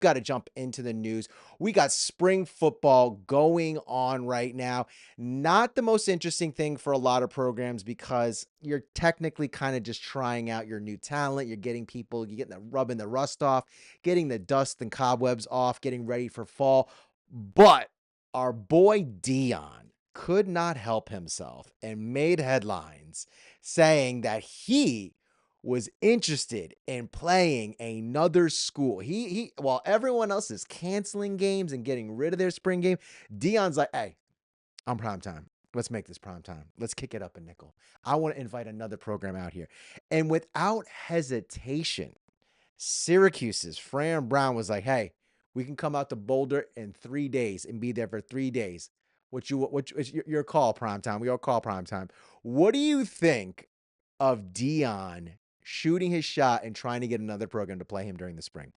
got to jump into the news. We got spring football going on right now. Not the most interesting thing for a lot of programs because you're technically kind of just trying out your new talent. You're getting people, you're getting the rubbing the rust off, getting the dust and cobwebs off, getting ready for fall. But our boy Deion could not help himself and made headlines saying that he was interested in playing another school. He while everyone else is canceling games and getting rid of their spring game, Deion's like, "Hey, I'm prime time. Let's make this prime time. Let's kick it up a nickel. I want to invite another program out here." And without hesitation, Syracuse's Fran Brown was like, "Hey, we can come out to Boulder in 3 days and be there for 3 days. It's your call, prime time. We all call prime time." What do you think of Deion shooting his shot and trying to get another program to play him during the spring?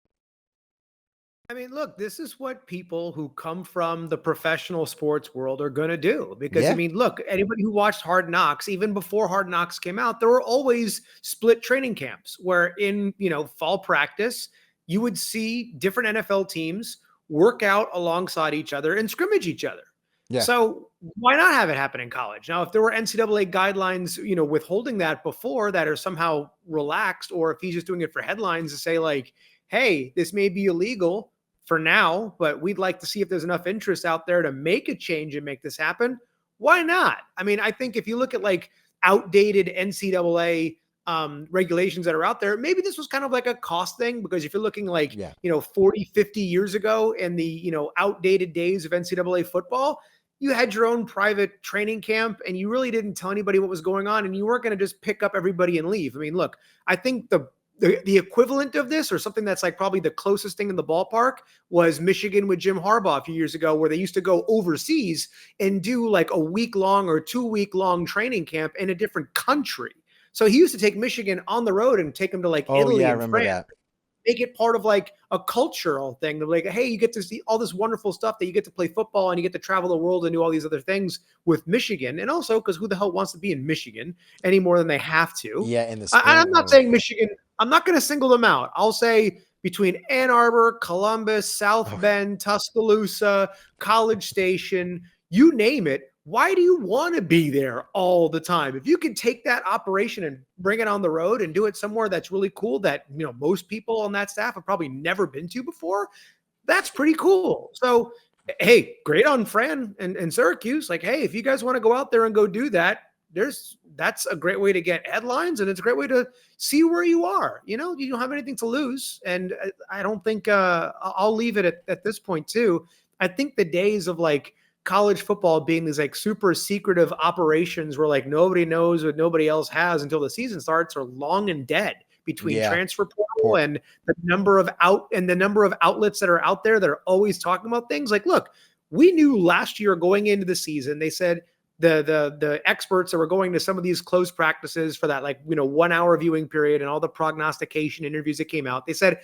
I mean, look, this is what people who come from the professional sports world are going to do. Because, I Yeah. mean, look, anybody who watched Hard Knocks, even before Hard Knocks came out, there were always split training camps where in, fall practice, you would see different NFL teams work out alongside each other and scrimmage each other. Yeah. So why not have it happen in college? Now, if there were NCAA guidelines, withholding that before that are somehow relaxed, or if he's just doing it for headlines to say like, hey, this may be illegal for now, but we'd like to see if there's enough interest out there to make a change and make this happen. Why not? I mean, I think if you look at like outdated NCAA regulations that are out there, maybe this was kind of like a cost thing, because if you're looking like, Yeah. 40, 50 years ago in the, outdated days of NCAA football, you had your own private training camp and you really didn't tell anybody what was going on, and you weren't going to just pick up everybody and leave. I mean, look, I think the equivalent of this, or something that's like probably the closest thing in the ballpark, was Michigan with Jim Harbaugh a few years ago, where they used to go overseas and do like a week long or 2 week long training camp in a different country. So he used to take Michigan on the road and take them to like Oh, yeah, Italy I and remember France, that. make it part of like a cultural thing. They're like, hey, you get to see all this wonderful stuff, that you get to play football and you get to travel the world and do all these other things with Michigan. And also, because who the hell wants to be in Michigan any more than they have to? Yeah, in the I'm spring. not Oh. saying Michigan, I'm not going to single them out. I'll say between Ann Arbor, Columbus, South Oh, Bend, Tuscaloosa, College Station, you name it. Why do you want to be there all the time? If you could take that operation and bring it on the road and do it somewhere that's really cool, that most people on that staff have probably never been to before, that's pretty cool. So, hey, great on Fran and Syracuse. Like, hey, if you guys want to go out there and go do that, that's a great way to get headlines, and it's a great way to see where you are. You don't have anything to lose, and I don't think I'll leave it at this point too. I think the days of like college football being these like super secretive operations where like nobody knows what nobody else has until the season starts are long and dead, between yeah. transfer portal Poor. and the number of outlets that are out there that are always talking about things. Like, look, we knew last year going into the season, they said the experts that were going to some of these close practices for that, like, 1 hour viewing period and all the prognostication interviews that came out, they said,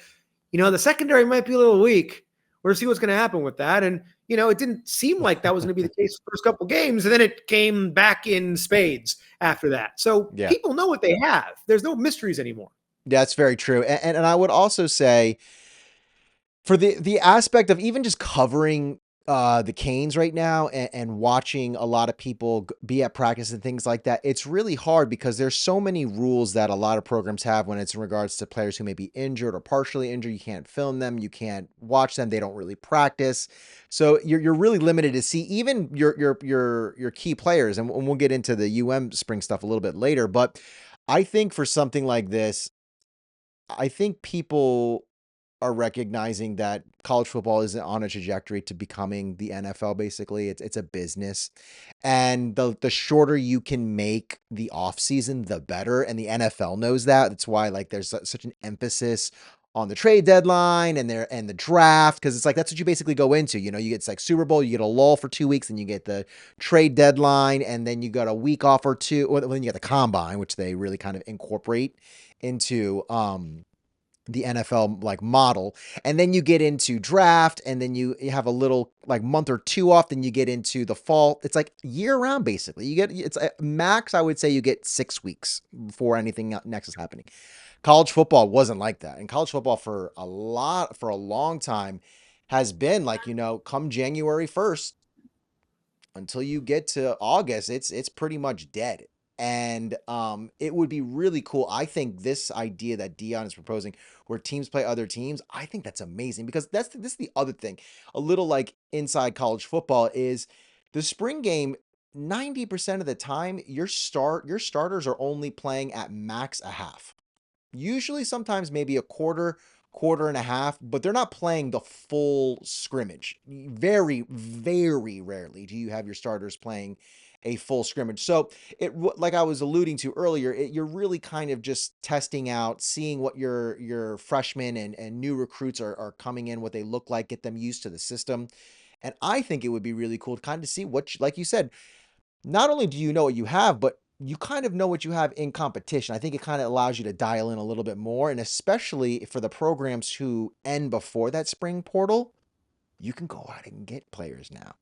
the secondary might be a little weak. We're see what's going to happen with that. And, it didn't seem like that was going to be the case the first couple games. And then it came back in spades after that. So Yeah. people know what they have. There's no mysteries anymore. That's very true. And I would also say for the aspect of even just covering the Canes right now and watching a lot of people be at practice and things like that, it's really hard because there's so many rules that a lot of programs have when it's in regards to players who may be injured or partially injured. You can't film them, you can't watch them, they don't really practice. So you're really limited to see even your key players, and we'll get into the spring stuff a little bit later. But I think for something like this, I think people are recognizing that college football is on a trajectory to becoming the NFL. Basically, it's a business, and the shorter you can make the off season, the better. And the NFL knows that. That's why like there's such an emphasis on the trade deadline and the draft, because it's like that's what you basically go into. You get it's like Super Bowl, you get a lull for 2 weeks, and you get the trade deadline, and then you got a week off or two. Well, then you get the combine, which they really kind of incorporate into the NFL like model. And then you get into draft, and then you have a little like month or two off, then you get into the fall. It's like year round basically. It's max, I would say you get 6 weeks before anything next is happening. College football wasn't like that. And college football for a long time has been like, come January 1st until you get to August, it's pretty much dead. And it would be really cool. I think this idea that Dion is proposing, where teams play other teams, I think that's amazing because this is the other thing. A little like inside college football is the spring game. 90% of the time, your starters are only playing at max a half. Usually, sometimes maybe a quarter, quarter and a half, but they're not playing the full scrimmage. Very, very rarely do you have your starters playing a full scrimmage. So like I was alluding to earlier, you're really kind of just testing out, seeing what your freshmen and new recruits are coming in, what they look like, get them used to the system. And I think it would be really cool to kind of see like you said, not only do you know what you have, but you kind of know what you have in competition. I think it kind of allows you to dial in a little bit more. And especially for the programs who end before that spring portal, you can go out and get players now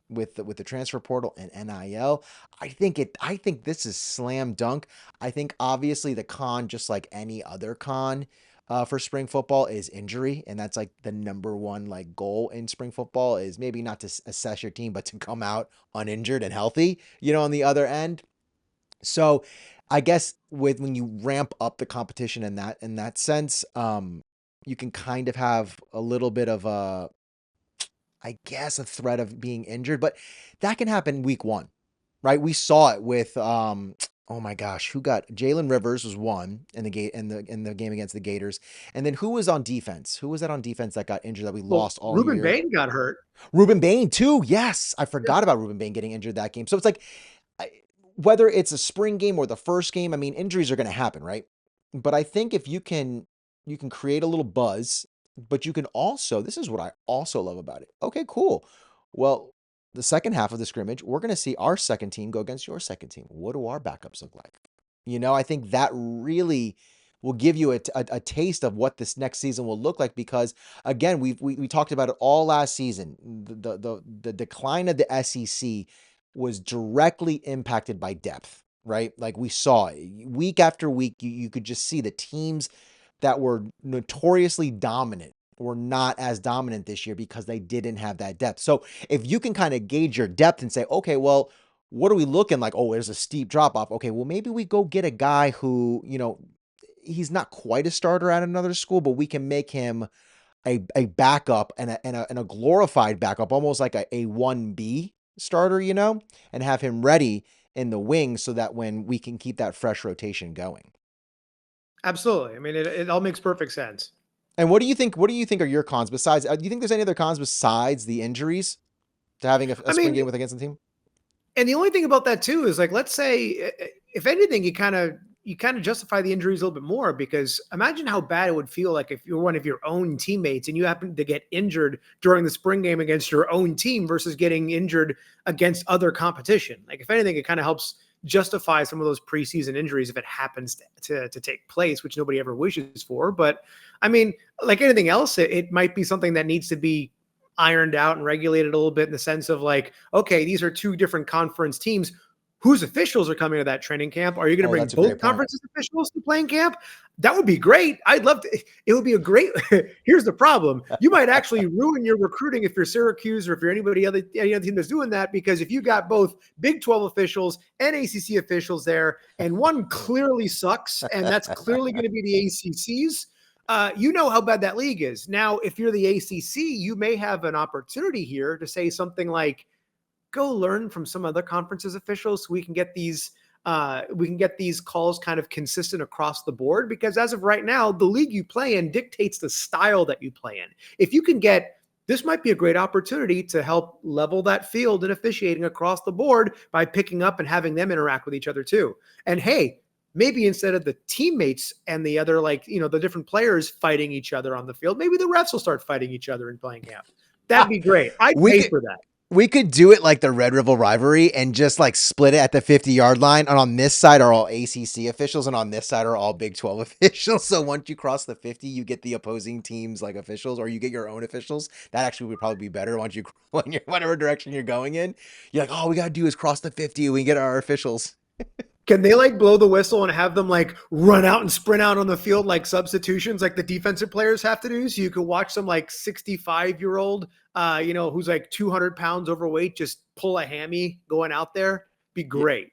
with the transfer portal and NIL. I think this is slam dunk. I think obviously the con, just like any other con, for spring football is injury, and that's like the number one like goal in spring football is maybe not to assess your team, but to come out uninjured and healthy. On the other end. So, I guess when you ramp up the competition in that sense, you can kind of have a little bit of I guess a threat of being injured, but that can happen week one, right? We saw it with oh my gosh, who got Jalen Rivers was one in the gate in the game against the Gators. And then who was on defense? Who was that on defense that got injured that we Well, lost all Ruben year? Bain got hurt. Ruben Bain too. Yes, I Yeah. forgot about Ruben Bain getting injured that game. So it's like I, whether it's a spring game or the first game, I mean, injuries are going to happen, right? But I think if you can create a little buzz, but you can also, this is what I also love about it. Okay, cool. Well, the second half of the scrimmage, we're going to see our second team go against your second team. What do our backups look like? I think that really will give you a taste of what this next season will look like because again, we talked about it all last season. The decline of the SEC was directly impacted by depth, right? Like we saw week after week, you could just see the teams that were notoriously dominant were not as dominant this year because they didn't have that depth. So if you can kind of gauge your depth and say, okay, well, what are we looking like? Oh, there's a steep drop off. Okay, well, maybe we go get a guy who, he's not quite a starter at another school, but we can make him a backup and a glorified backup, almost like a 1B starter, and have him ready in the wing so that when we can keep that fresh rotation going. Absolutely. I mean, it all makes perfect sense. And what do you think? What do you think are your cons besides? Do you think there's any other cons besides the injuries to having a I spring mean, game with against the team? and the only thing about that too is like, let's say, if anything, you kind of justify the injuries a little bit more because imagine how bad it would feel like if you're one of your own teammates and you happen to get injured during the spring game against your own team versus getting injured against other competition. Like, if anything, it kind of helps justify some of those preseason injuries if it happens to take place, which nobody ever wishes for. But I mean, like anything else, it might be something that needs to be ironed out and regulated a little bit in the sense of like, okay, these are two different conference teams. Whose officials are coming to that training camp? Are you going to Oh, bring that's a great both point. conferences officials to playing camp? That would be great. I'd love to. It would be a great. Here's the problem: you might actually ruin your recruiting if you're Syracuse or if you're any other team that's doing that. Because if you got both Big 12 officials and ACC officials there, and one clearly sucks, and that's clearly going to be the ACC's, you know how bad that league is. Now, if you're the ACC, you may have an opportunity here to say something like, go learn from some other conferences officials so we can get these calls kind of consistent across the board, because as of right now, the league you play in dictates the style that you play in. If you can get, this might be a great opportunity to help level that field in officiating across the board by picking up and having them interact with each other too. And hey, maybe instead of the teammates and the other, the different players fighting each other on the field, maybe the refs will start fighting each other in playing camp. That'd be great. I'd we pay could for that. we could do it like the Red River rivalry and just like split it at the 50-yard line. And on this side are all ACC officials, and on this side are all Big 12 officials. So once you cross the 50, you get the opposing teams like officials, or you get your own officials. That actually would probably be better once you whatever direction you're going in. You're like, all we gotta do is cross the 50, we get our officials. Can they like blow the whistle and have them like run out and sprint out on the field like substitutions like the defensive players have to do? So you can watch some like 65-year-old, who's like 200 pounds overweight, just pull a hammy going out there. Be great.